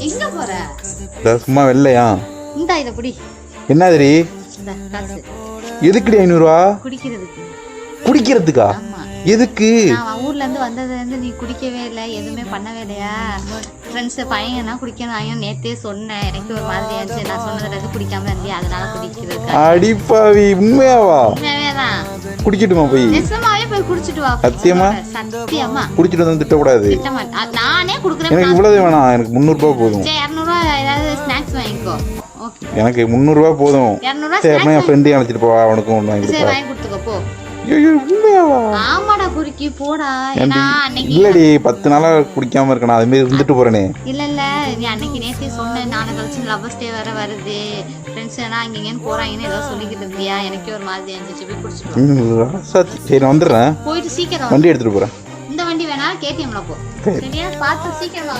எங்க போற? சும்மா வெள்ளையா? இந்தா இத புடி. என்னதுரி? இந்த காசு. எதுக்குடி 500 ரூபா? குடிக்கிறதுக்கு. குடிக்கிறதுக்கா? ஆமா. எதுக்கு? நான் ஊர்ல இருந்து வந்ததுல இருந்து நீ குடிக்கவே இல்ல, எதுவுமே பண்ணவே இல்லையா? ஃப்ரெண்ட்ஸ் பையனா குடிக்கணும் நேத்தே சொன்னேன். எனக்கு ஒரு மாதிரி ஆச்சு. நான் சொன்னதுல இருந்து குடிக்காம இருந்தியா, அதனால குடிக்கிறதுக்கு. அடிப்பாவி, உண்மையாவா? உண்மையாவேதான். குடிக்கட்டுமா போய்? நிஜமாவே போய் குடிச்சிட்டு வா. சத்தியமா? சத்தியமா. குடிச்சிட்டு வந்து திட்டக்கூடாது. நானே குடுக்குறேன். எனக்கு இவ்வளவு வேணாம், எனக்கு 300 ரூபா போதும். சரி 200 ரூபா ஏதாவது ஸ்நாக்ஸ் வாங்கிக்கோ. ஓகே. எனக்கு 300 ரூபா போதும். 200 ரூபா சரி என் ஃப்ரெண்டையும் அழைச்சிட்டு போவா, அவனுக்கும் ஒன்று வாங்கி சரி வாங்கி கொடுத்துக்கோ போ. உண்மையாவா? ஆமாடா குறுக்கி போடா. இல்லடி 10 நாளா குடிக்காம இருக்கணும், அது மாதிரி இருந்துட்டு போறேனே. இல்ல நீ அன்னைக்கு நேத்தே சொன்ன, நாளை கழிச்சு லவ்வர்ஸ் டே வேற வருது, ஃப்ரெண்ட்ஸ் எல்லாம் அங்கேன்னு போறாங்கன்னு ஏதோ சொல்லிக்கிட்டு இருந்தியா. எனக்கே ஒரு மாதிரி இருந்துச்சு. போய் குடிச்சிட்டு சரி நான் வந்துடுறேன். போயிட்டு சீக்கிரம் வண்டி எடுத்துட்டு போறேன். இந்த வண்டி வேணா கேடிஎம்ல போ. சரியா பார்த்து சீக்கிரம்